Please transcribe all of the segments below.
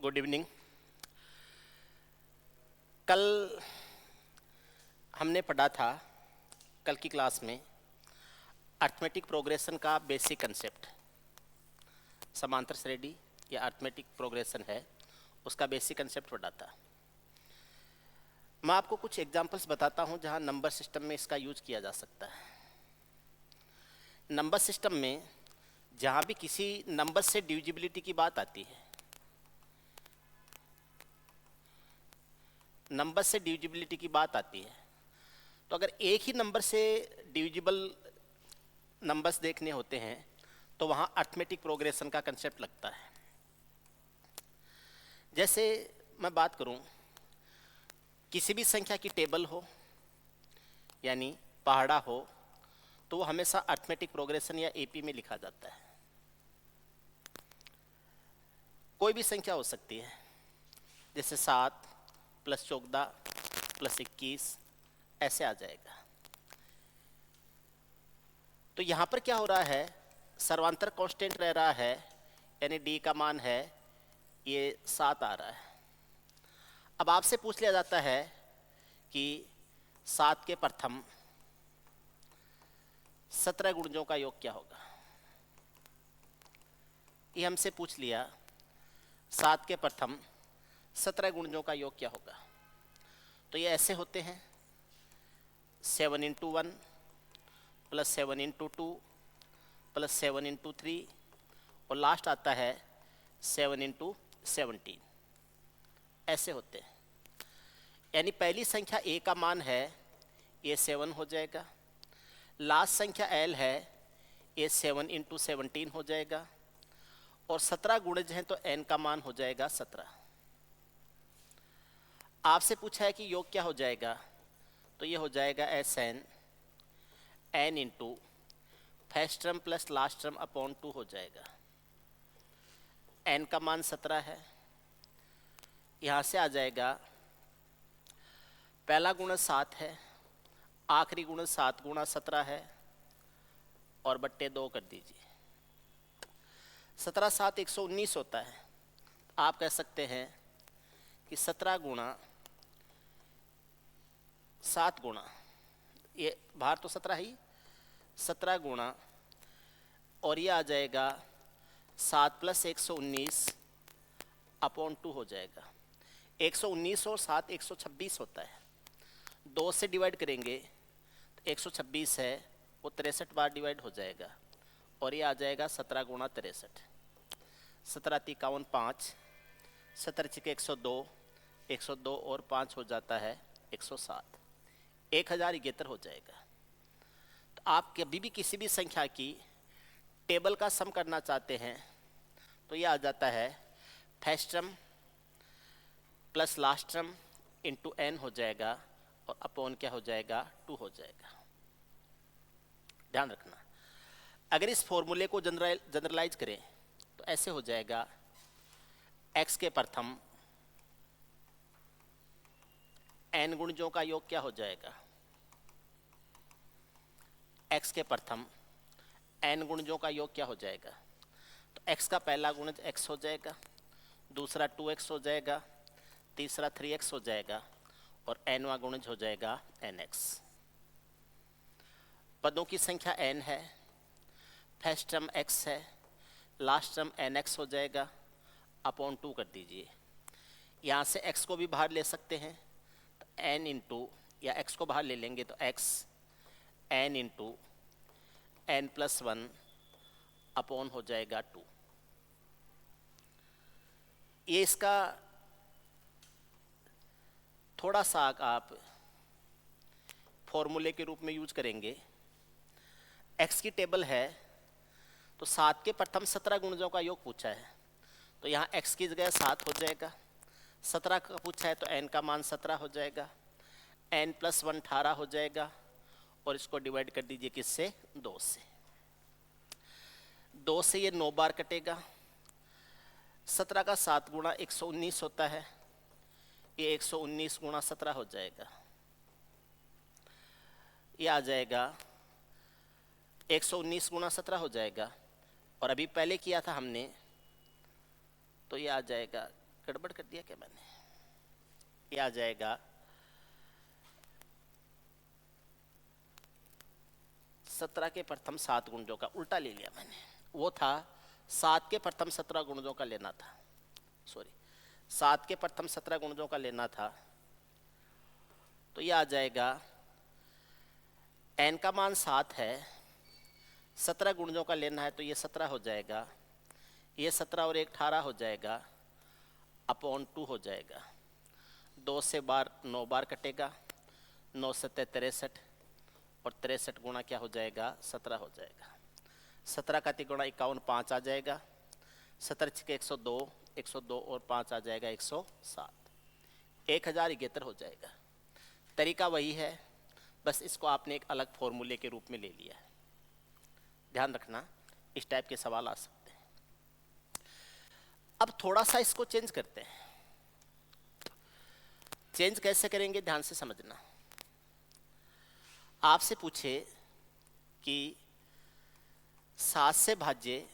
Good evening. कल हमने पढ़ा था, कल की क्लास में अर्थमेटिक प्रोग्रेशन का बेसिक कंसेप्ट, समांतर श्रेणी या अर्थमेटिक प्रोग्रेशन है, उसका बेसिक कंसेप्ट पढ़ा था। मैं आपको कुछ एग्जांपल्स बताता हूं जहां नंबर सिस्टम में इसका यूज किया जा सकता है। नंबर सिस्टम में जहां भी किसी नंबर से डिविजिबिलिटी की बात आती है, नंबर से डिविजिबिलिटी की बात आती है, तो अगर एक ही नंबर से डिविजिबल नंबर्स देखने होते हैं तो वहाँ अर्थमेटिक प्रोग्रेशन का कंसेप्ट लगता है। जैसे मैं बात करूँ, किसी भी संख्या की टेबल हो यानी पहाड़ा हो तो वो हमेशा अर्थमेटिक प्रोग्रेशन या एपी में लिखा जाता है। कोई भी संख्या हो सकती है, जैसे 7 + 14 + 21 ऐसे आ जाएगा। तो यहाँ पर क्या हो रहा है, सर्वांतर कांस्टेंट रह रहा है, यानी डी का मान है ये 7 आ रहा है। अब आपसे पूछ लिया जाता है कि 7 के प्रथम 17 गुणजों का योग क्या होगा। ये हमसे पूछ लिया 7 के प्रथम 17 गुणजों का योग क्या होगा। तो ये ऐसे होते हैं 7 × 1 + 7 × 2 + 7 × 3 और लास्ट आता है 7 × 17, ऐसे होते हैं। यानी पहली संख्या a का मान है, ये 7 हो जाएगा। लास्ट संख्या l है, ये 7 × 17 हो जाएगा। और 17 गुणज हैं तो n का मान हो जाएगा 17। आपसे पूछा है कि योग क्या हो जाएगा, तो ये हो जाएगा Sn n × first term + last term / 2 हो जाएगा। n का मान 17 है, यहाँ से आ जाएगा पहला गुणज 7 है, आखिरी गुणज 7 × 17 है और बट्टे 2 कर दीजिए। 17 × 7 119 होता है। आप कह सकते हैं कि 17 × 7 × ये बाहर तो 17 ही, 17 × और ये आ जाएगा 7 + 119 / 2 हो जाएगा। 119 और 7 126 होता है। 2 से डिवाइड करेंगे तो 126 है, वो 63 बार डिवाइड हो जाएगा और ये आ जाएगा 17 × 63। 17 × 53 5, 17 × 102, 102 और 5 हो जाता है 107, 1071 हो जाएगा। तो आप कभी भी किसी भी संख्या की टेबल का सम करना चाहते हैं तो ये आ जाता है first term + last term × n हो जाएगा और अपॉन क्या हो जाएगा 2 हो जाएगा। ध्यान रखना, अगर इस फॉर्मूले को जनरलाइज करें तो ऐसे हो जाएगा x के प्रथम n गुणजों का योग क्या हो जाएगा। x के प्रथम n गुणजों का योग क्या हो जाएगा। तो x का पहला गुणज x हो जाएगा, दूसरा 2x हो जाएगा, तीसरा 3x हो जाएगा और nवां गुणज हो जाएगा nx। पदों की संख्या n है, फर्स्ट टर्म x है, लास्ट टर्म nx हो जाएगा, / 2 कर दीजिए। यहाँ से x को भी बाहर ले सकते हैं तो n × या x को बाहर ले लेंगे तो x n × n + 1 / हो जाएगा 2। ये इसका थोड़ा सा आप फॉर्मूले के रूप में यूज करेंगे। x की टेबल है तो 7 के प्रथम 17 गुणजों का योग पूछा है, तो यहाँ x की जगह 7 हो जाएगा। 17 का पूछा है तो n का मान 17 हो जाएगा, n + 1 18 हो जाएगा और इसको डिवाइड कर दीजिए किससे, 2 से। 2 से ये 9 बार कटेगा। 17 का 7 × 119 होता है, ये 119 × 17 हो जाएगा। ये आ जाएगा 119 × 17 हो जाएगा। और अभी पहले किया था हमने तो ये आ जाएगा गड़बड़ कर दिया क्या मैंने? ये आ जाएगा 17 के प्रथम 7 गुणजों का, उल्टा ले लिया मैंने। वो था 7 के प्रथम 17 गुणजों का लेना था, सॉरी 7 के प्रथम 17 गुणजों का लेना था। तो ये आ जाएगा n का मान 7 है, 17 गुणजों का लेना है, तो ये 17 हो जाएगा, ये 17 और 1 18 हो जाएगा, अपॉन 2 हो जाएगा। 2 से 9 बार कटेगा, 9 से 63 और 63 गुणा क्या हो जाएगा 17 हो जाएगा। 17 का 3 गुणा 51, 5 आ जाएगा। 17 छके 102, 102 और 5 आ जाएगा 107, 1071 हो जाएगा। तरीका वही है, बस इसको आपने एक अलग फॉर्मूले के रूप में ले लिया है। ध्यान रखना, इस टाइप के सवाल आ सकते हैं। अब थोड़ा सा इसको चेंज करते हैं। चेंज कैसे करेंगे ध्यान से समझना। आपसे पूछे कि 7 से भाज्य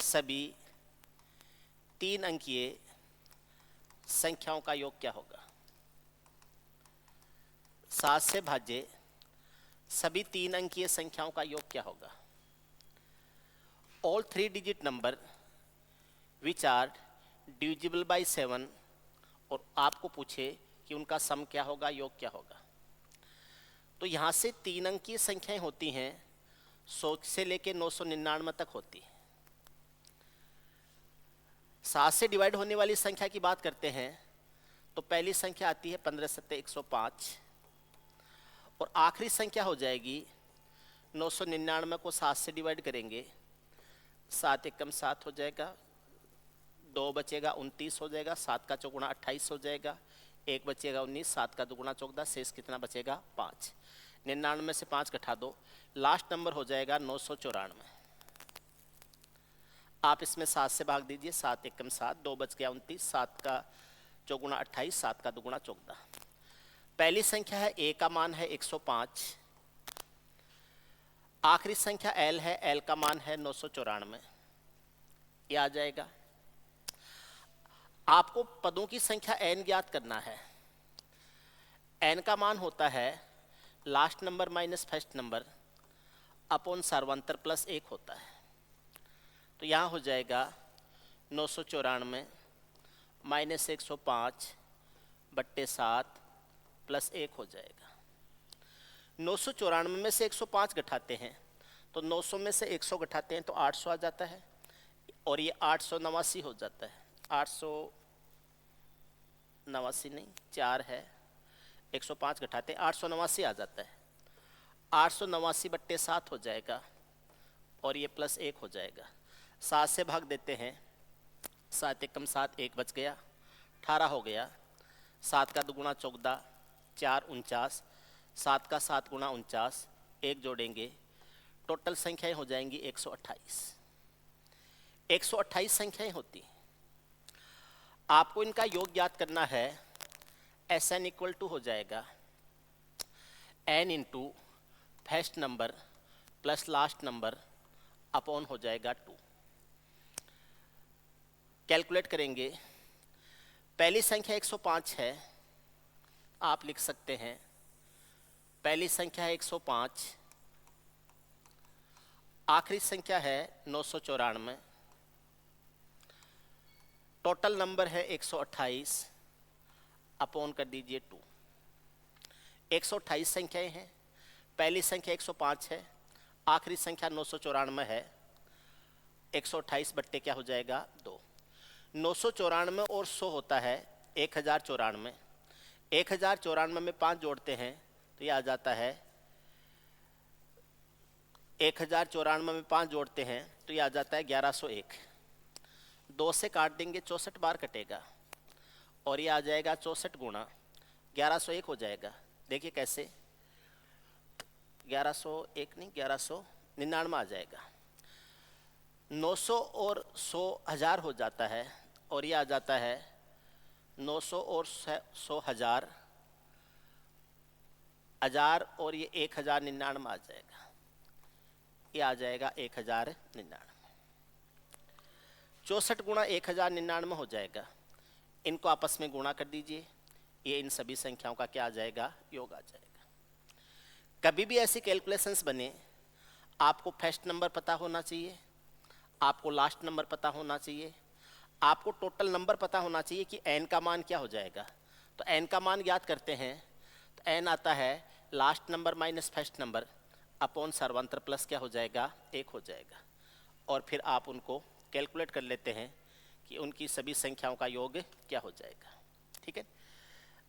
सभी 3 अंकीय संख्याओं का योग क्या होगा। 7 से भाज्य सभी 3 अंकीय संख्याओं का योग क्या होगा। All 3 digit number which are divisible by 7, और आपको पूछे कि उनका सम क्या होगा, योग क्या होगा। तो यहाँ से 3 अंकीय संख्याएं होती हैं, 100 से लेके 999 तक होती है। 7 से डिवाइड होने वाली संख्या की बात करते हैं तो पहली संख्या आती है 15 सत्ते 105, और आखिरी संख्या हो जाएगी 999 को 7 से डिवाइड करेंगे, 7 एकम 7 हो जाएगा, 2 बचेगा 29 हो जाएगा, 7 का चौगुना 28 हो जाएगा, 1 बचेगा 19, 7 का दुगुना 14, शेष कितना बचेगा 5। 99 से 5 घटा दो, लास्ट नंबर हो जाएगा 994। आप इसमें 7 से भाग दीजिए, 7 एकम 7, 2 बच गया 29, 7 का चौगुना 28, 7 का दुगुना 14। पहली संख्या है a का मान है 105, आखिरी संख्या l है, l का मान है 994, ये आ जाएगा। आपको पदों की संख्या n ज्ञात करना है। n का मान होता है last number minus first number upon सर्वांतर प्लस 1 होता है। तो यहाँ हो जाएगा 994 माइनस 105 बट्टे 7 प्लस 1 हो जाएगा। 994 में से 105 घटाते हैं तो 900 में से 100 घटाते हैं तो 800 आ जाता है, और ये 889 हो जाता है। 889 नहीं, 4 है, 105 घटाते हैं 889 आ जाता है। 889 बट्टे 7 हो जाएगा, और ये प्लस 1 हो जाएगा। 7 से भाग देते हैं, 7 एकम 7, 1 बच गया, 18 हो गया। 7 का दुगुना 14, 4 49, 7 का 7 गुना 49, 1 जोड़ेंगे, टोटल संख्याएं हो जाएंगी 128। 128 संख्याएं होती। आपको इनका योग ज्ञात करना है। Sn इक्वल टू हो जाएगा n into first number plus last number upon हो जाएगा 2। कैलकुलेट करेंगे। पहली संख्या 105 है, आप लिख सकते हैं पहली संख्या है 105, आखिरी संख्या है 994, टोटल नंबर है 128, अपॉन कर दीजिए 2। 128 संख्याएं हैं, पहली संख्या 105 है, आखिरी संख्या 994 है। 128 बट्टे क्या हो जाएगा 2। 994 और 100 होता है 1094। 1094 में 5 जोड़ते हैं तो ये आ जाता है 1094 में 5 जोड़ते हैं तो ये आ जाता है 1101। 2 से काट देंगे 64 बार कटेगा, और ये आ जाएगा 64 गुणा 1101 हो जाएगा। देखिए कैसे, 1101 नहीं 1199 आ जाएगा। 900 और 100 हजार हो जाता है, और ये आ जाता है 900 और 100 हजार, हजार और ये 1099 आ जाएगा, ये आ जाएगा 1099। 64 गुणा 1099 हो जाएगा। इनको आपस में गुणा कर दीजिए, ये इन सभी संख्याओं का क्या आ जाएगा, योग आ जाएगा। कभी भी ऐसी कैलकुलेशंस बने, आपको फर्स्ट नंबर पता होना चाहिए, आपको लास्ट नंबर पता होना चाहिए, आपको टोटल नंबर पता होना चाहिए कि n का मान क्या हो जाएगा। तो n का मान याद करते हैं, तो n आता है last number minus first number upon सर्वांतर प्लस क्या हो जाएगा, 1 हो जाएगा। और फिर आप उनको कैलकुलेट कर लेते हैं कि उनकी सभी संख्याओं का योग क्या हो जाएगा। ठीक है,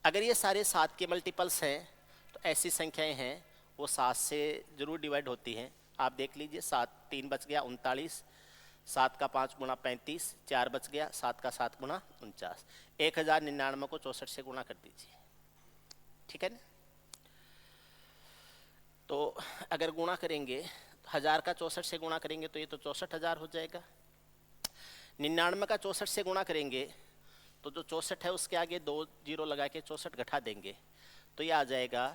अगर ये सारे 7 के मल्टीपल्स हैं तो ऐसी संख्याएं हैं वो 7 से ज़रूर डिवाइड होती हैं। आप देख लीजिए, 7 3 बच गया 39, 7 का 5 गुणा 35, 4 बच गया, 7 का 7 गुणा 49, 1099 को 64 से गुणा कर दीजिए। ठीक है ना, तो अगर गुणा करेंगे 1000 का 64 से गुणा करेंगे तो ये तो 64,000 हो जाएगा। 99 का 64 से गुणा करेंगे तो जो 64 है उसके आगे 2 जीरो लगा के 64 घटा देंगे तो ये आ जाएगा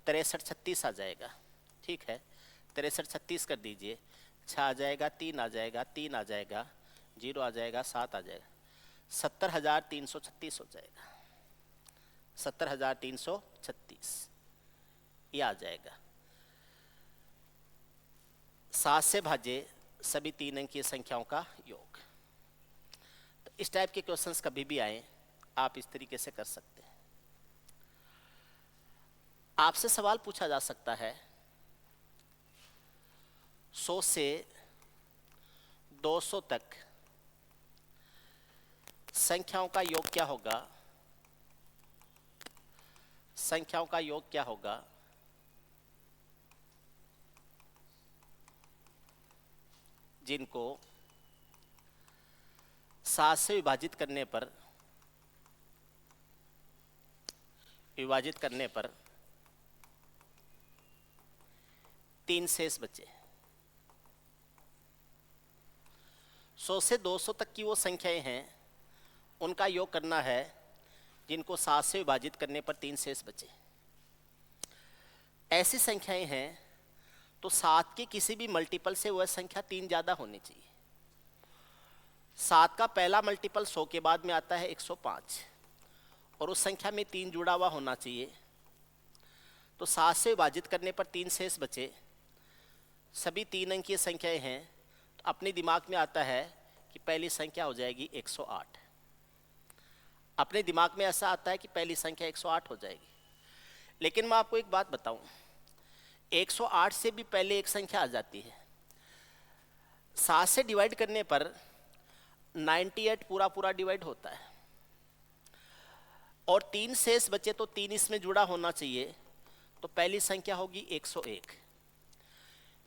6336 आ जाएगा। ठीक है, 6336 कर दीजिए, 6 आ जाएगा, 3 आ जाएगा, 3 आ जाएगा, 0 आ जाएगा, 7 आ जाएगा, 70,336 हो जाएगा। 70,336 ये आ जाएगा। 7 से भाजे सभी 3 अंकीय संख्याओं का योग। तो इस टाइप के क्वेश्चंस कभी भी आए आप इस तरीके से कर सकते हैं। आपसे सवाल पूछा जा सकता है 100 से 200 तक संख्याओं का योग क्या होगा, संख्याओं का योग क्या होगा। जिनको 7 से विभाजित करने पर 3 शेष बचे। 100 से 200 तक की वो संख्याएं हैं, उनका योग करना है जिनको 7 से विभाजित करने पर 3 शेष बचे। ऐसी संख्याएं हैं तो 7 के किसी भी मल्टीपल से वह संख्या 3 ज़्यादा होनी चाहिए। 7 का पहला मल्टीपल 100 के बाद में आता है 105 और उस संख्या में 3 जुड़ा हुआ होना चाहिए। तो 7 से विभाजित करने पर 3 शेष बचे, सभी 3 अंकीय संख्याएं हैं, तो अपने दिमाग में आता है कि पहली संख्या हो जाएगी 108। अपने दिमाग में ऐसा आता है कि पहली संख्या 108 हो जाएगी। लेकिन मैं आपको एक बात बताऊं, 108 से भी पहले एक संख्या आ जाती है। 7 से डिवाइड करने पर 98 पूरा पूरा डिवाइड होता है और 3 शेष बचे तो 3 इसमें जुड़ा होना चाहिए, तो पहली संख्या होगी 101।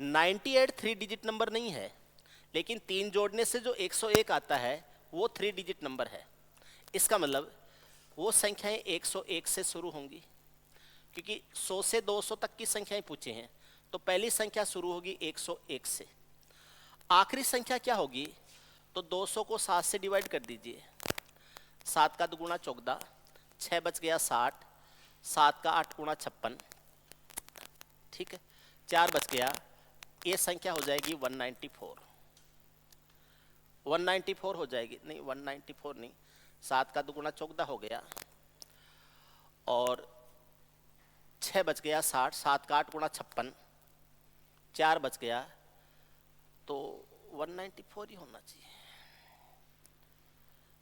98 3 डिजिट नंबर नहीं है, लेकिन 3 जोड़ने से जो 101 आता है वो 3 डिजिट नंबर है। इसका मतलब वो संख्याएं 101 से शुरू होंगी, क्योंकि 100 से 200 तक की संख्याएं पूछे हैं, तो पहली संख्या शुरू होगी 101 से। आखिरी संख्या क्या होगी, तो 200 को 7 से डिवाइड कर दीजिए, 7 का 2 गुणा 14, 6 बच गया 60, 7 का 8 गुणा 56, ठीक है, 4 बच गया, ये संख्या हो जाएगी 194। 194 हो जाएगी, नहीं 194 नहीं, 7 का 2 गुणा 14 हो गया और 6 बच गया 60, 7 का 8 गुणा 56, 4 बच गया, तो 194 ही होना चाहिए।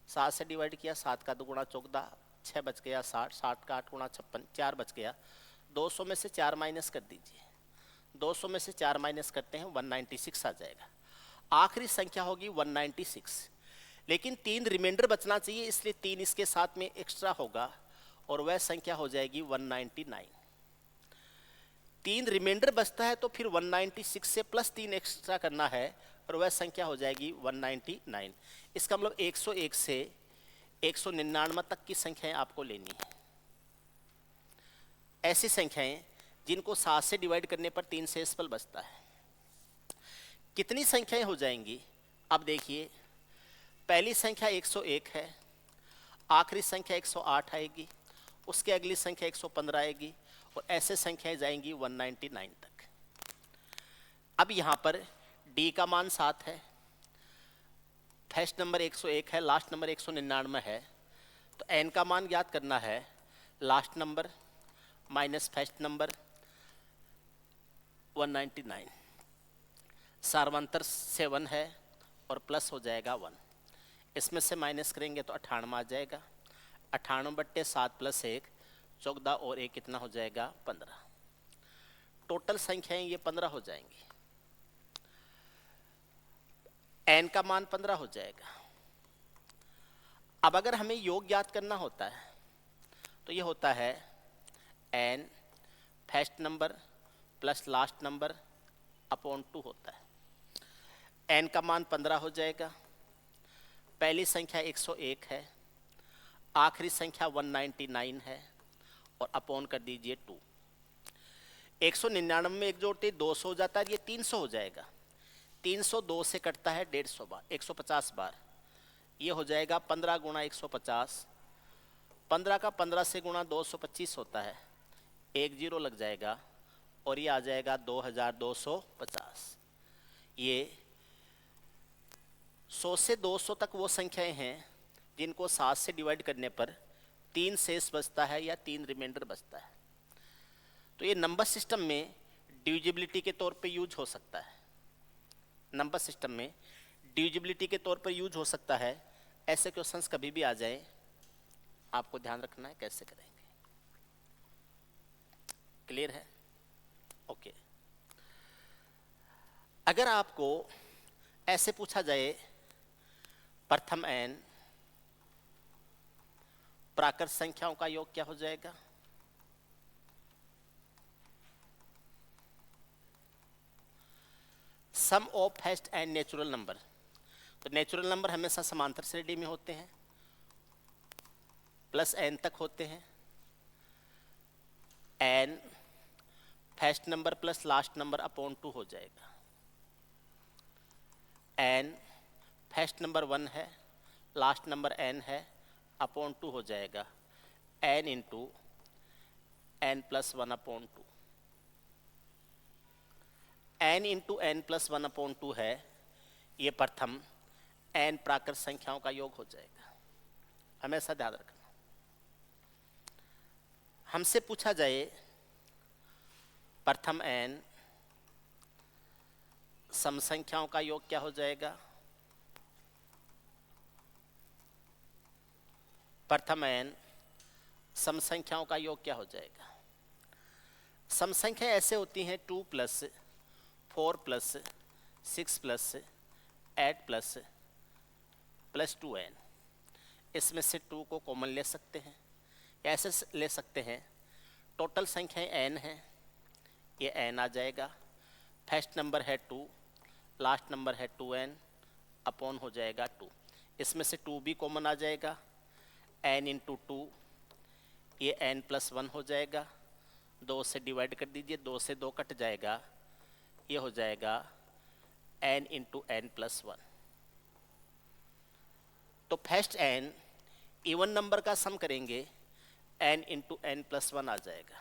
7 से डिवाइड किया, 7 का 2 गुणा 14, 6 बच गया 60, 60 का 8 गुणा 56, 4 बच गया। 200 में से 4 माइनस कर दीजिए, 200 में से 4 माइनस करते हैं 196 आ जाएगा। आखिरी संख्या होगी 196, लेकिन 3 रिमाइंडर बचना चाहिए, इसलिए 3 इसके साथ में एक्स्ट्रा होगा और वह संख्या हो जाएगी 199। 3 रिमाइंडर बचता है तो फिर 196 से प्लस 3 एक्स्ट्रा करना है और वह संख्या हो जाएगी 199। इसका मतलब 101 से 199 तक की संख्याएं आपको लेनी है। ऐसी संख्याएं जिनको 7 से डिवाइड करने पर 3 शेषफल बचता है। कितनी संख्याएं हो जाएंगी, अब देखिए, पहली संख्या 101 है, आखिरी संख्या 108 आएगी, उसके अगली संख्या 115 आएगी और ऐसे संख्याएं जाएंगी 199 तक। अब यहाँ पर d का मान 7 है, फर्स्ट नंबर 101 है, लास्ट नंबर 199 है, तो n का मान ज्ञात करना है। Last number minus first number 199, सार्वंतर 7 है और प्लस हो जाएगा 1। इसमें से माइनस करेंगे तो 98 आ जाएगा। 98/7 + 1 14 और 1 कितना हो जाएगा 15। टोटल संख्याएं ये 15 हो जाएंगी। n का मान 15 हो जाएगा। अब अगर हमें योग ज्ञात करना होता है तो ये होता है n first number plus last number upon 2 होता है। n का मान 15 हो जाएगा। पहली संख्या 101 है, आखिरी संख्या 199 है और अपॉन कर दीजिए 2। 199 में एक जोड़ते 200 हो जाता है, ये 300 हो जाएगा। 302 से कटता है 150 बार, 150 बार, ये हो जाएगा 15 गुणा 150। 15 का 15 से गुणा 225 होता है, एक जीरो लग जाएगा और ये आ जाएगा 2250। ये 100 से 200 तक वो संख्याएं हैं जिनको 7 से डिवाइड करने पर 3 शेष बचता है या 3 रिमाइंडर बचता है। तो ये नंबर सिस्टम में डिविजिबिलिटी के तौर पे यूज हो सकता है। नंबर सिस्टम में डिविजिबिलिटी के तौर पर यूज हो सकता है। ऐसे क्वेश्चंस कभी भी आ जाए, आपको ध्यान रखना है कैसे करेंगे। क्लियर है? ओके। अगर आपको ऐसे पूछा जाए प्रथम n प्राकृत संख्याओं का योग क्या हो जाएगा? Sum of first and natural number. तो नेचुरल नंबर हमेशा समांतर श्रेणी में होते हैं, प्लस n तक होते हैं। n first number plus last number upon 2 हो जाएगा। n फर्स्ट नंबर 1 है, लास्ट नंबर n है, अपॉन 2 हो जाएगा। n into n plus 1 upon 2। n into n plus 1 upon 2 है, ये प्रथम n प्राकृत संख्याओं का योग हो जाएगा। हमेशा ध्यान रखना। हमसे पूछा जाए प्रथम n सम संख्याओं का योग क्या हो जाएगा? प्रथम n सम संख्याओं का योग क्या हो जाएगा? सम संख्या ऐसे होती हैं 2 + 4 + 6 + 8 + 2n। इसमें से 2 को कॉमन ले सकते हैं, ऐसे ले सकते हैं। टोटल संख्याएं n है, ये n आ जाएगा। फर्स्ट नंबर है 2, लास्ट नंबर है 2n, अपॉन हो जाएगा 2। इसमें से 2 भी कॉमन आ जाएगा। n इंटू 2, ये n प्लस 1 हो जाएगा। 2 से डिवाइड कर दीजिए, 2 से 2 कट जाएगा, ये हो जाएगा n इंटू n प्लस 1। तो फर्स्ट n इवन नंबर का सम करेंगे, n इंटू n प्लस 1 आ जाएगा।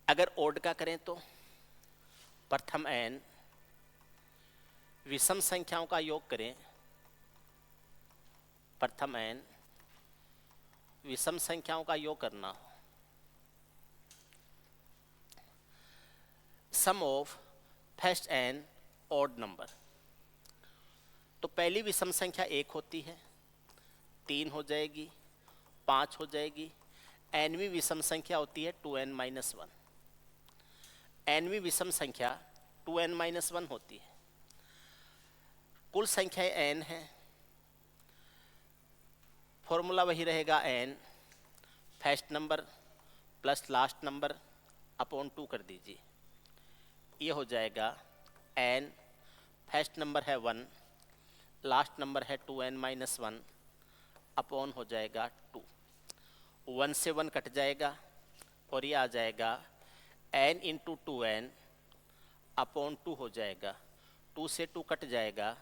अगर ओड का करें तो प्रथम n विषम संख्याओं का योग करें। प्रथम n विषम संख्याओं का योग करना हो, sum of first n odd number. तो पहली विषम संख्या 1 होती है, 3 हो जाएगी, 5 हो जाएगी। nवीं विषम संख्या होती है 2n - 1। nवीं विषम संख्या 2n - 1 होती है। कुल संख्याएं n है, फॉर्मूला वही रहेगा n first number plus last number upon 2 कर दीजिए, ये हो जाएगा n फर्स्ट नंबर है 1, लास्ट नंबर है 2n - 1 अपॉन हो जाएगा 2। 1 से 1 कट जाएगा और ये आ जाएगा n इंटू 2n अपॉन 2 हो जाएगा। 2 से 2 कट जाएगा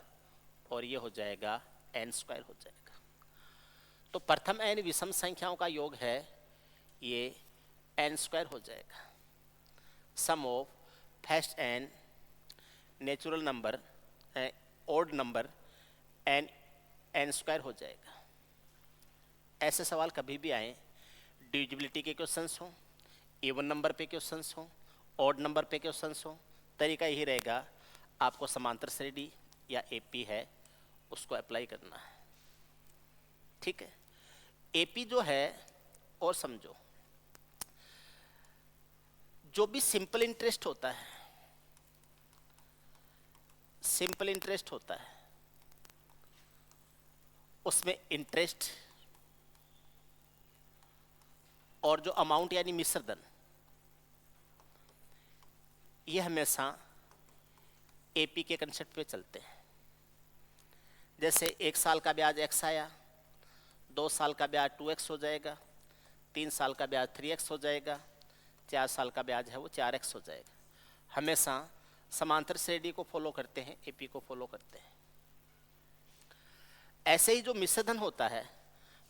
और ये हो जाएगा n² हो जाएगा। तो प्रथम n विषम संख्याओं का योग है, ये n² हो जाएगा। Sum of first n natural number odd number N square हो जाएगा। ऐसे सवाल कभी भी आए, डिविजिबिलिटी के क्वेश्चंस हों, इवन नंबर पे क्वेश्चंस हों, ऑड नंबर पे क्वेश्चंस हों, तरीका यही रहेगा, आपको समांतर श्रेणी या एपी है उसको अप्लाई करना है। ठीक है, एपी जो है, और समझो, जो भी सिंपल इंटरेस्ट होता है, सिंपल इंटरेस्ट होता है, उसमें इंटरेस्ट और जो अमाउंट यानी मिश्रधन, ये हमेशा एपी के कंसेप्ट पे चलते हैं। जैसे 1 साल का ब्याज x आया, 2 साल का ब्याज 2x हो जाएगा, 3 साल का ब्याज 3x हो जाएगा, 4 साल का ब्याज है वो 4x हो जाएगा। हमेशा समांतर श्रेणी को फॉलो करते हैं, एपी को फॉलो करते हैं। ऐसे ही जो मिश्रधन होता है,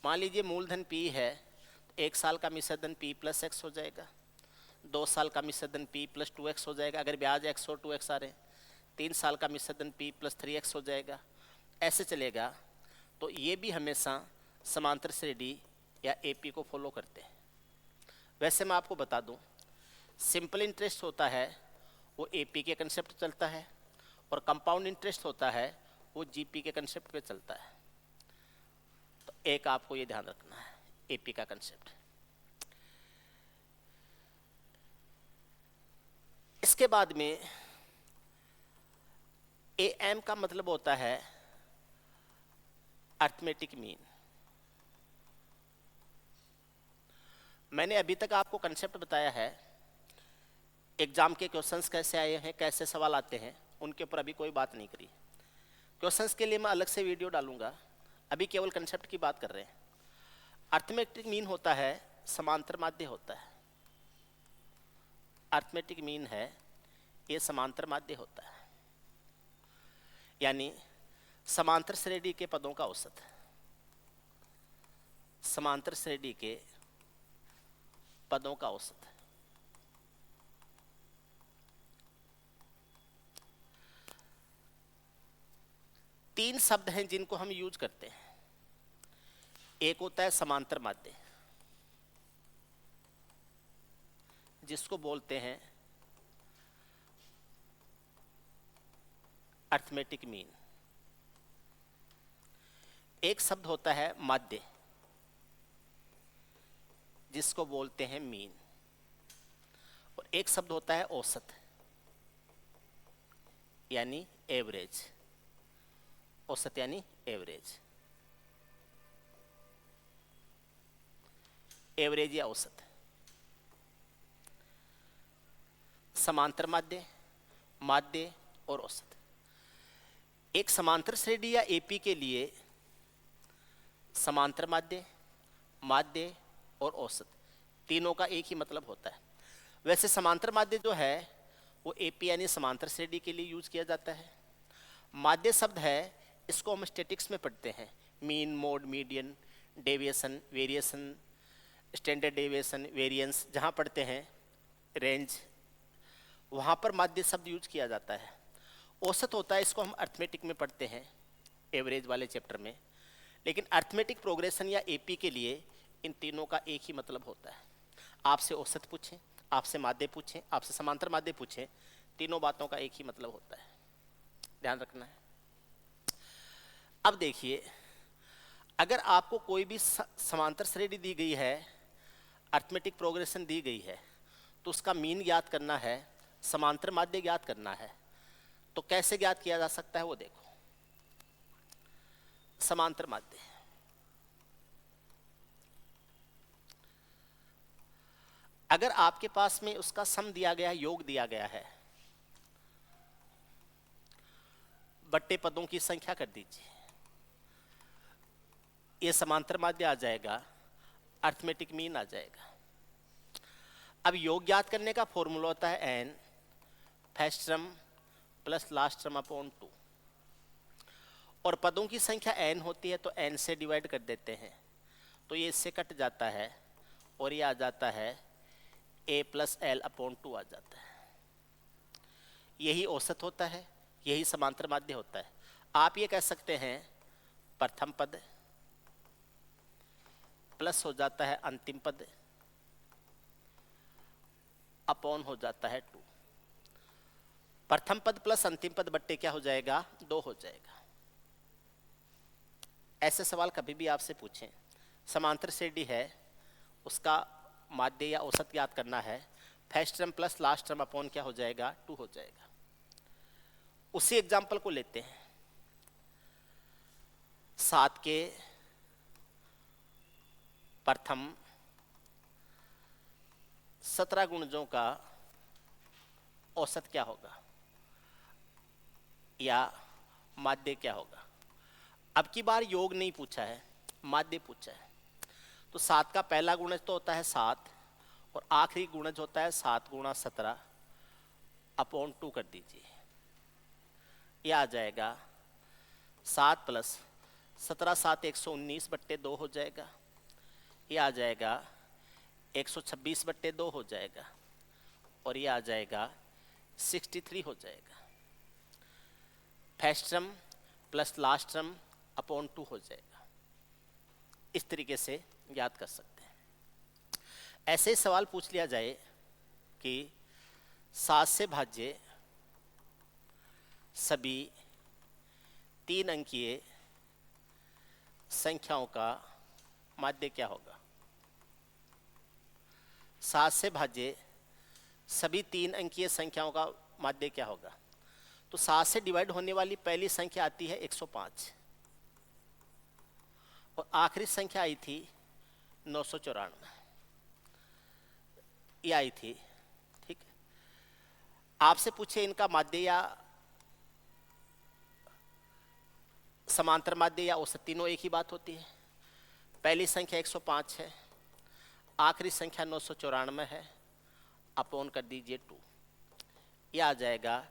मान लीजिए मूलधन p है, 1 साल का मिश्रधन p प्लस x हो जाएगा, 2 साल का मिश्रधन p प्लस 2x हो जाएगा अगर ब्याज x और 2x आ रहे हैं, 3 साल का मिश्रधन p प्लस 3x हो जाएगा, ऐसे चलेगा। तो ये भी हमेशा समांतर श्रेणी या एपी को फॉलो करते हैं। वैसे मैं आपको बता दूं, सिंपल इंटरेस्ट होता है वो एपी के कंसेप्ट चलता है, और कंपाउंड इंटरेस्ट होता है वो जीपी के कंसेप्ट पे चलता है। तो एक आपको ये ध्यान रखना है, एपी का कंसेप्ट। इसके बाद में एएम का मतलब होता है अर्थमेटिक मीन। मैंने अभी तक आपको कंसेप्ट बताया है, एग्जाम के क्वेश्चंस कैसे आए हैं, कैसे सवाल आते हैं, उनके ऊपर अभी कोई बात नहीं करी। क्वेश्चंस के लिए मैं अलग से वीडियो डालूंगा, अभी केवल कंसेप्ट की बात कर रहे हैं। अर्थमेटिक मीन होता है, समांतर माध्य होता है। अर्थमेटिक मीन है, ये समांतर माध्य होता है, यानी समांतर श्रेणी के पदों का औसत। समांतर श्रेणी के पदों का औसत। तीन शब्द हैं जिनको हम यूज करते हैं। एक होता है समांतर माध्य, जिसको बोलते हैं अर्थमेटिक मीन। एक शब्द होता है माध्य, जिसको बोलते हैं मीन, और एक शब्द होता है औसत, यानी एवरेज। औसत यानी एवरेज, एवरेज या औसत। समांतर माध्य, माध्य और औसत। एक समांतर श्रेणी या एपी के लिए समांतर माध्य, माध्य और औसत तीनों का एक ही मतलब होता है। वैसे समांतर माध्य जो है वो एपी यानी समांतर श्रेणी के लिए यूज किया जाता है। माध्य शब्द है, इसको हम स्टैटिक्स में पढ़ते हैं, mean, mode, median, deviation, variation, standard deviation, variance, जहाँ पढ़ते हैं रेंज, वहाँ पर माध्य शब्द यूज किया जाता है। औसत होता है, इसको हम अर्थमेटिक में पढ़ते हैं, एवरेज वाले चैप्टर में। लेकिन अर्थमेटिक प्रोग्रेशन या एपी के लिए इन तीनों का एक ही मतलब होता है। आपसे औसत पूछें, आपसे माध्य पूछें, आपसे समांतर माध्य पूछें, तीनों बातों का एक ही मतलब होता है, ध्यान रखना है। अब देखिए, अगर आपको कोई भी समांतर श्रेणी दी गई है, अर्थमेटिक प्रोग्रेशन दी गई है, तो उसका मीन ज्ञात करना है, समांतर माध्य ज्ञात करना है। तो कैसे ज्ञात किया जा सकता है वो देखो। समांतर माध्य, अगर आपके पास में उसका सम दिया गया है, योग दिया गया है, बट्टे पदों की संख्या कर दीजिए, ये समांतर माध्य आ जाएगा, अर्थमेटिक मीन आ जाएगा। अब योग ज्ञात करने का फॉर्मूला होता है N, first term plus last term upon 2, और पदों की संख्या एन होती है तो एन से डिवाइड कर देते हैं, तो ये इससे कट जाता है और ये आ जाता है ए प्लस एल अपॉन 2 आ जाता है। यही औसत होता है, यही समांतर माध्य होता है। आप ये कह सकते हैं प्रथम पद प्लस हो जाता है अंतिम पद अपॉन हो जाता है 2। प्रथम पद प्लस अंतिम पद बट्टे क्या हो जाएगा, 2 हो जाएगा। ऐसे सवाल कभी भी आपसे पूछें, समांतर श्रेणी है, उसका माध्य या औसत याद करना है, first term plus last term upon क्या हो जाएगा, 2 हो जाएगा। उसी एग्जाम्पल को लेते हैं, 7 के प्रथम 17 गुणजों का औसत क्या होगा या माध्य क्या होगा। अब की बार योग नहीं पूछा है, माध्य पूछा है। तो 7 का पहला गुणज तो होता है 7 और आखिरी गुणज होता है 7 गुणा 17 अपॉन 2 कर दीजिए। यह आ जाएगा 7 प्लस 17 7 119 बट्टे 2 हो जाएगा। यह आ जाएगा 126 बट्टे 2 हो जाएगा और यह आ जाएगा 63 हो जाएगा। First term plus last term upon 2 हो जाएगा। इस तरीके से याद कर सकते हैं। ऐसे सवाल पूछ लिया जाए कि 7 से भाज्य सभी 3 अंकीय संख्याओं का माध्य क्या होगा। 7 से भाज्य सभी 3 अंकीय संख्याओं का माध्य क्या होगा। तो 7 से डिवाइड होने वाली पहली संख्या आती है 105 और आखिरी संख्या आई थी 994, ये आई थी। ठीक, आपसे पूछे इनका माध्य या समांतर माध्य या औसत, तीनों एक ही बात होती है। पहली संख्या 105 है, आखिरी संख्या 994 है, अपॉन कर दीजिए 2। यह आ जाएगा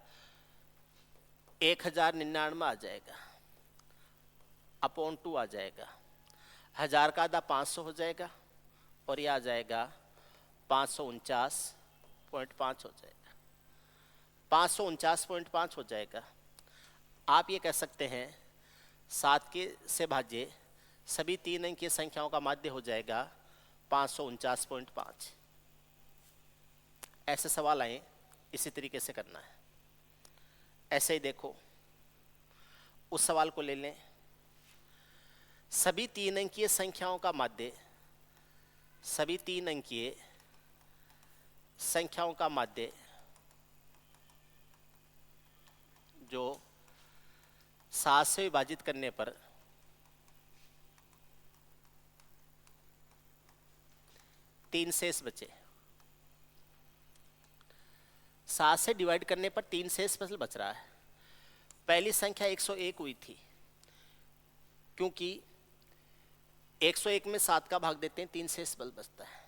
1099 आ जाएगा, अपॉन 2 आ जाएगा। 1000 का आधा 500 हो जाएगा और यह आ जाएगा 549.5 हो जाएगा, 549.5 हो जाएगा। आप ये कह सकते हैं 7 के से भाज्य सभी 3 अंकीय संख्याओं का माध्य हो जाएगा 549.5। ऐसे सवाल आए इसी तरीके से करना है। ऐसे ही देखो, उस सवाल को ले लें, सभी 3 अंकीय संख्याओं का माध्य, सभी 3 अंकीय संख्याओं का माध्य जो 7 से विभाजित करने पर 3 शेष बचे। 7 से डिवाइड करने पर 3 शेष बच रहा है। पहली संख्या 101 हुई थी, क्योंकि 101 में 7 का भाग देते हैं, 3 शेष बचता है।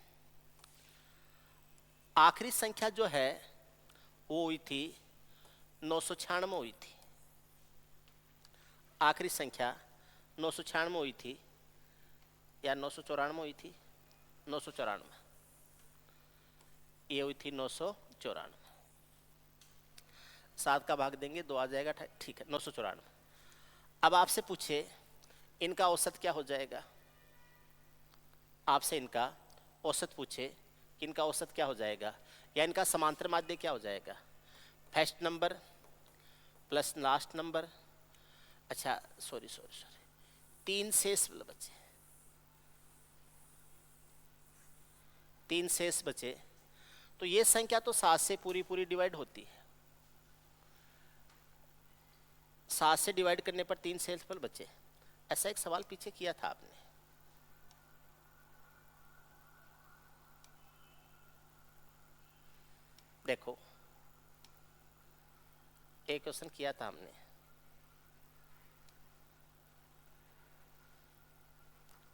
आखिरी संख्या जो है वो हुई थी 996 हुई थी। आखिरी संख्या 996 हुई थी या 994 हुई थी, 994, ये हुई थी 994। 7 का भाग देंगे 2 आ जाएगा, ठीक है, 994। अब आपसे पूछे इनका औसत क्या हो जाएगा। आपसे इनका औसत पूछे कि इनका औसत क्या हो जाएगा या इनका समांतर माध्य क्या हो जाएगा। First number plus last number, अच्छा सॉरी 3 शेष बचे, 3 शेष बचे। तो ये संख्या तो 7 से पूरी पूरी डिवाइड होती है। 7 से डिवाइड करने पर 3 शेष फल बचे। ऐसा एक सवाल पीछे किया था आपने। देखो, एक क्वेश्चन किया था हमने।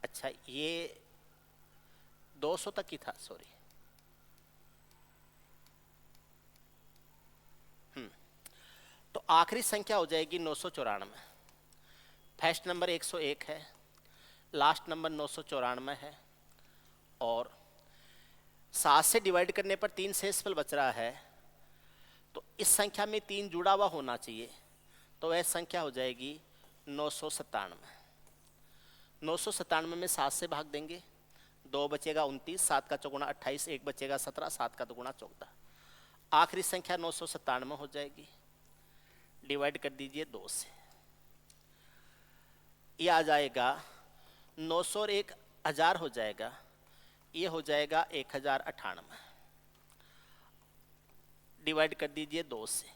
अच्छा, ये 200 तक ही था, सॉरी। तो आखिरी संख्या हो जाएगी 994। फर्स्ट नंबर 101 है, लास्ट नंबर 994 है और 7 से डिवाइड करने पर 3 शेषफल बच रहा है। तो इस संख्या में 3 जुड़ा हुआ होना चाहिए, तो वह संख्या हो जाएगी 997। 997 में 7 से भाग देंगे, 2 बचेगा 29, 7 का चौगुना 28, 1 बचेगा 17, 7 का दुगुना 14। आखिरी संख्या 997 हो जाएगी। डिवाइड कर दीजिए 2 से, ये आ जाएगा 900 और 1 1000 हो जाएगा, ये हो जाएगा 1098। डिवाइड कर दीजिए 2 से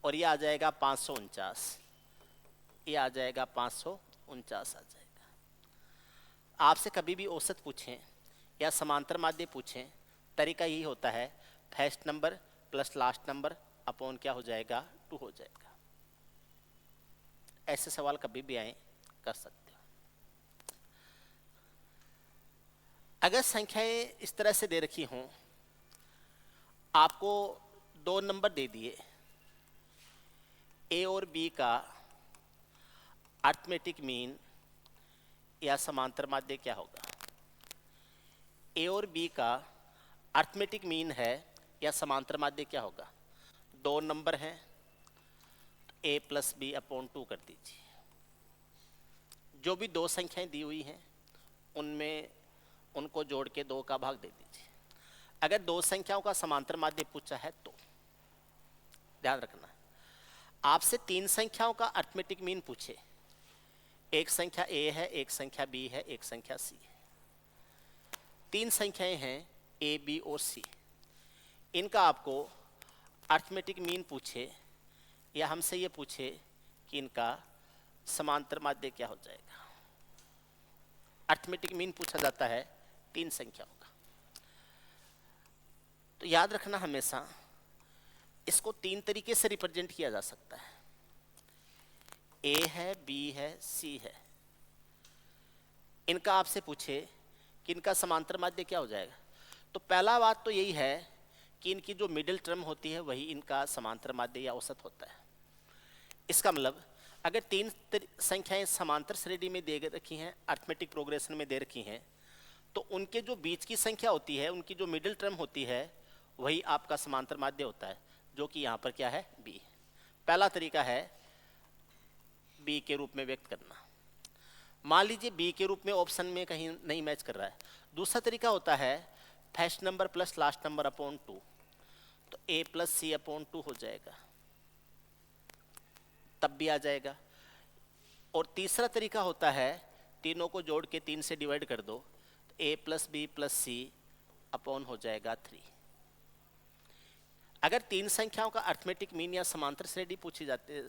और ये आ जाएगा 549, ये आ जाएगा 549 आ जाएगा। आपसे कभी भी औसत पूछें या समांतर माध्य पूछें, तरीका यही होता है, first number plus last number upon क्या हो जाएगा 2 हो जाएगा। ऐसे सवाल कभी भी आए कर सकते हो। अगर संख्याएं इस तरह से दे रखी हों, आपको 2 नंबर दे दिए, ए और बी का अरिथमेटिक मीन या समांतर माध्य क्या होगा? ए और बी का अरिथमेटिक मीन है या समांतर माध्य क्या होगा? 2 नंबर हैं, ए प्लस बी अपॉन 2 कर दीजिए। जो भी 2 संख्याएं दी हुई हैं उनमें उनको जोड़ के 2 का भाग दे दीजिए। अगर 2 संख्याओं का समांतर माध्य पूछा है तो ध्यान रखना, आपसे 3 संख्याओं का अरिथमेटिक मीन पूछे, एक संख्या ए है, एक संख्या बी है, एक संख्या सी है, 3 संख्याएं हैं ए बी और सी, इनका आपको अरिथमेटिक मीन पूछे या हमसे ये पूछे कि इनका समांतर माध्य क्या हो जाएगा। अरिथमेटिक मीन पूछा जाता है 3 संख्याओं का। तो याद रखना हमेशा, इसको 3 तरीके से रिप्रेजेंट किया जा सकता है। ए है, बी है, सी है, इनका आपसे पूछे कि इनका समांतर माध्य क्या हो जाएगा, तो पहला बात तो यही है कि इनकी जो मिडिल टर्म होती है वही इनका समांतर माध्य या औसत होता है। इसका मतलब अगर 3 संख्याएं समांतर श्रेणी में दे रखी हैं, अरिथमेटिक प्रोग्रेशन में दे रखी हैं, तो उनके जो बीच की संख्या होती है, उनकी जो मिडिल टर्म होती है, वही आपका समांतर माध्य होता है, जो कि यहाँ पर क्या है, बी। पहला तरीका है बी के रूप में व्यक्त करना। मान लीजिए बी के रूप में ऑप्शन में कहीं नहीं मैच कर रहा है। दूसरा तरीका होता है first number plus last number upon 2, तो ए प्लस सी अपॉन 2 हो जाएगा, तब भी आ जाएगा। और तीसरा तरीका होता है तीनों को जोड़ के 3 से डिवाइड कर दो, तो ए प्लस बी प्लस सी अपॉन हो जाएगा 3। अगर 3 संख्याओं का अरिथमेटिक मीन या समांतर श्रेणी पूछी जाती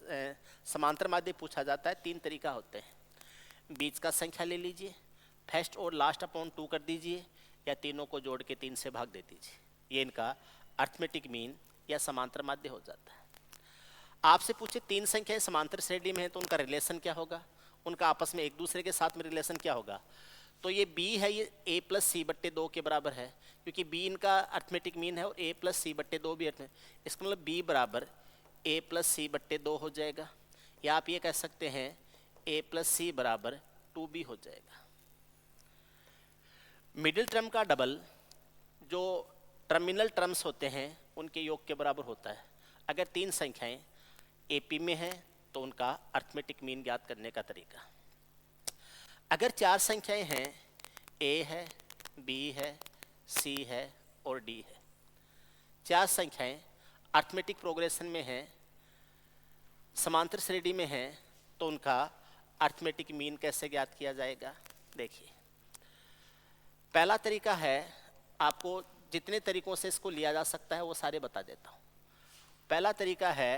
समांतर माध्य पूछा जाता है, 3 तरीका होते हैं। बीच का संख्या ले लीजिए, फर्स्ट और लास्ट अपॉन 2 कर दीजिए, या तीनों को जोड़ के 3 से भाग दे दीजिए, ये इनका अरिथमेटिक मीन या समांतर माध्य हो जाता है। आपसे पूछे 3 संख्याएं समांतर श्रेणी में है तो उनका रिलेशन क्या होगा, उनका आपस में एक दूसरे के साथ में रिलेशन क्या होगा? तो ये b है, ये a प्लस सी बट्टे 2 के बराबर है, क्योंकि b इनका अरिथमेटिक मीन है और a प्लस सी बट्टे 2 भी अरिथमेटिक। इसका मतलब b बराबर a प्लस सी बट्टे 2 हो जाएगा, या आप ये कह सकते हैं a प्लस सी बराबर 2b हो जाएगा। मिडिल टर्म का डबल जो टर्मिनल टर्म्स होते हैं उनके योग के बराबर होता है। अगर 3 संख्याएं AP में है तो उनका अरिथमेटिक मीन ज्ञात करने का तरीका। अगर 4 संख्याएं हैं, A है, B है, C है और D है, 4 संख्याएं अरिथमेटिक प्रोग्रेशन में हैं, समांतर श्रेणी में हैं, तो उनका अरिथमेटिक मीन कैसे ज्ञात किया जाएगा? देखिए, पहला तरीका है, आपको जितने तरीकों से इसको लिया जा सकता है वो सारे बता देता हूँ। पहला तरीका है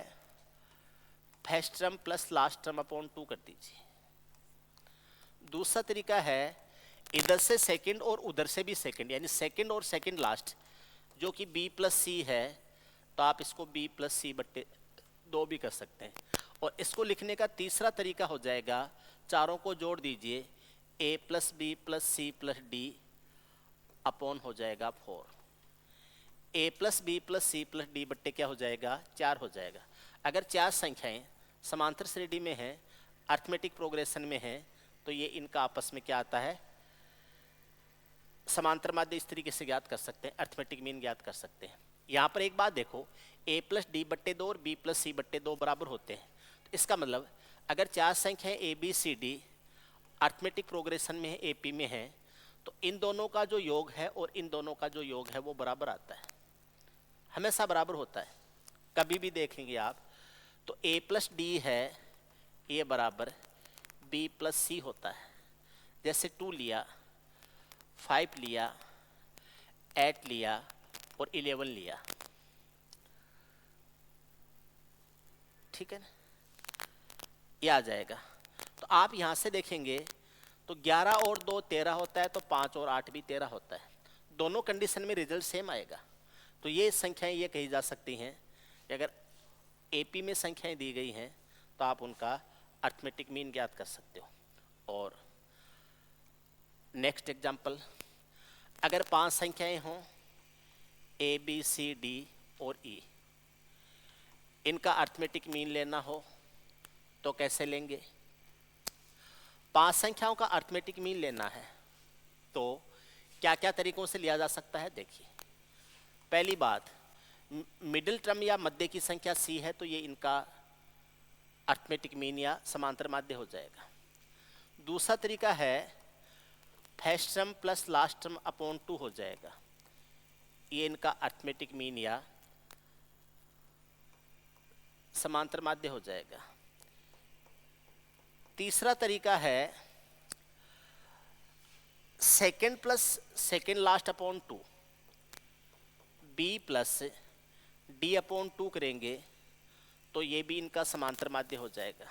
first term plus last term upon 2 कर दीजिए। दूसरा तरीका है इधर से सेकंड और उधर से भी सेकंड, यानी सेकंड और सेकंड लास्ट, जो कि b प्लस सी है, तो आप इसको b प्लस सी बट्टे 2 भी कर सकते हैं। और इसको लिखने का तीसरा तरीका हो जाएगा, चारों को जोड़ दीजिए, a plus B plus C plus D upon हो जाएगा 4। a plus B plus C plus D बट्टे क्या हो जाएगा? 4 हो जाएगा। अगर 4 संख्याएं समांतर श्रेणी में है, अरिथमेटिक प्रोग्रेशन में है, तो ये इनका आपस में क्या आता है? समांतर माध्य इस तरीके से ज्ञात कर सकते हैं, अरिथमेटिक मीन ज्ञात कर सकते हैं। यहाँ पर एक बात देखो, a प्लस डी बट्टे 2 और b प्लस सी बट्टे 2 बराबर होते हैं, तो इसका मतलब अगर 4 संख्याएं A B C D arithmetic progression में है, एपी में है, तो इन दोनों का जो योग है और इन दोनों का जो योग है वो बराबर आता है, हमेशा बराबर होता है। कभी भी देखेंगे आप तो a प्लस डी है, ये बराबर b प्लस सी होता है। जैसे 2 लिया, 5 लिया, 8 लिया और 11 लिया, ठीक है ना, ये आ जाएगा। तो आप यहाँ से देखेंगे तो 11 और 2 13 होता है, तो 5 और 8 भी 13 होता है। दोनों कंडीशन में रिजल्ट सेम आएगा। तो ये संख्याएं ये कही जा सकती हैं कि अगर एपी में संख्याएं दी गई हैं तो आप उनका अर्थमेटिक मीन ज्ञात कर सकते हो। और नेक्स्ट एग्जांपल, अगर 5 संख्याएं हों ए बी सी डी और ई, इनका अर्थमेटिक मीन लेना हो तो कैसे लेंगे? 5 संख्याओं का अर्थमेटिक मीन लेना है तो क्या क्या तरीकों से लिया जा सकता है, देखिए। पहली बात, मिडिल टर्म या मध्य की संख्या सी है तो ये इनका अर्थमेटिक मीन या समांतर माध्य हो जाएगा। दूसरा तरीका है first term plus last term upon 2 हो जाएगा, ये इनका अर्थमेटिक मीन या समांतर माध्य हो जाएगा। तीसरा तरीका है second plus second last upon 2, B plus D upon 2 करेंगे तो ये भी इनका समांतर माध्य हो जाएगा।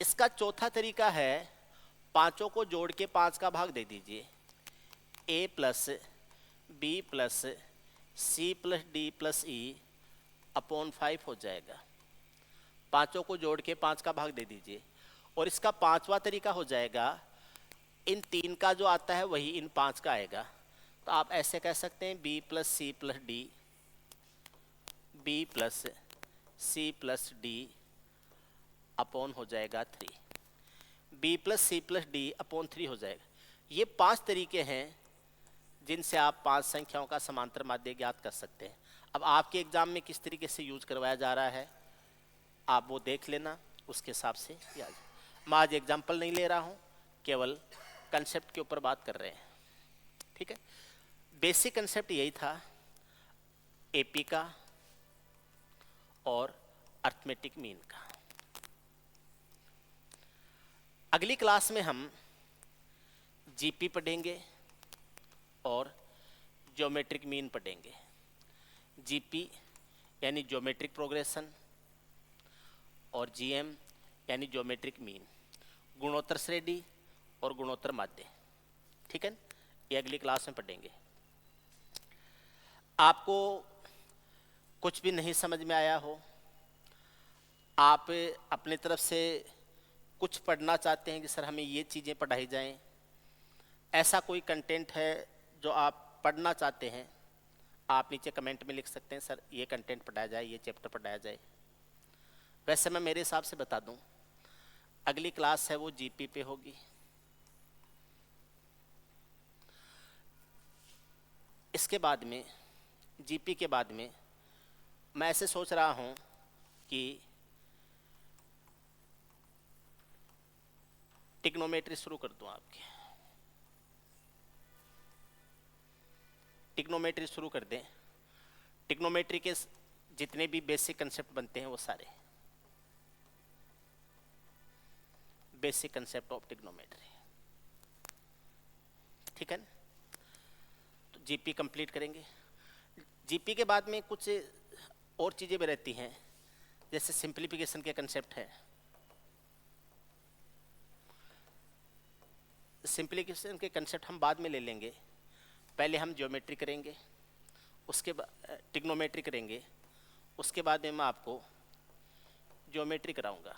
इसका चौथा तरीका है पांचों को जोड़ के 5 का भाग दे दीजिए, A plus B plus C plus D plus E upon 5 हो जाएगा। पांचों को जोड़ के 5 का भाग दे दीजिए। और इसका पांचवा तरीका हो जाएगा, इन 3 का जो आता है वही इन 5 का आएगा। तो आप ऐसे कह सकते हैं B plus C plus D, B plus C plus D upon हो जाएगा 3, B plus C plus D upon 3 हो जाएगा। ये 5 तरीके हैं जिनसे आप 5 संख्याओं का समांतर माध्य ज्ञात कर सकते हैं। अब आपके एग्जाम में किस तरीके से यूज करवाया जा रहा है आप वो देख लेना, उसके हिसाब से याद। मैं आज एग्जाम्पल नहीं ले रहा हूँ, केवल कंसेप्ट के ऊपर बात कर रहे हैं, ठीक है। बेसिक कंसेप्ट यही था एपी का और अर्थमेटिक मीन का। अगली क्लास में हम जीपी पढ़ेंगे और ज्योमेट्रिक मीन पढ़ेंगे। जीपी यानी ज्योमेट्रिक प्रोग्रेशन और जीएम यानी ज्योमेट्रिक मीन, गुणोत्तर श्रेणी और गुणोत्तर माध्य, ठीक है। ये अगली क्लास में पढ़ेंगे। आपको कुछ भी नहीं समझ में आया हो, आप अपनी तरफ से कुछ पढ़ना चाहते हैं कि सर हमें ये चीज़ें पढ़ाई जाएं, ऐसा कोई कंटेंट है जो आप पढ़ना चाहते हैं, आप नीचे कमेंट में लिख सकते हैं सर ये कंटेंट पढ़ाया जाए, ये चैप्टर पढ़ाया जाए। वैसे मैं मेरे हिसाब से बता दूं, अगली क्लास है वो जीपी पे होगी। इसके बाद में जीपी के बाद में मैं ऐसे सोच रहा हूं कि टिग्नोमेट्री शुरू कर दूं, आपके टिग्नोमेट्री शुरू कर दें। टिग्नोमेट्री के जितने भी बेसिक कंसेप्ट बनते हैं वो सारे, बेसिक कंसेप्ट ऑफ टिग्नोमेट्री, ठीक है। तो जीपी कंप्लीट करेंगे। जीपी के बाद में कुछ और चीज़ें भी रहती हैं, जैसे सिंप्लीफिकेशन के कंसेप्ट है। सिंप्लीफिकेशन के कंसेप्ट हम बाद में ले लेंगे, पहले हम ज्योमेट्री करेंगे, उसके बाद टिग्नोमेट्री करेंगे, उसके बाद में मैं आपको ज्योमेट्री कराऊंगा।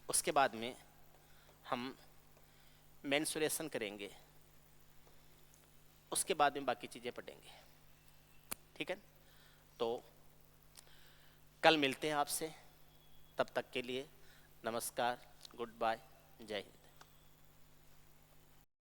उसके बाद में हम मेंसुरेशन करेंगे, उसके बाद में बाकी चीज़ें पढ़ेंगे, ठीक है। तो कल मिलते हैं आपसे, तब तक के लिए नमस्कार, गुड बाय, जय हिंद।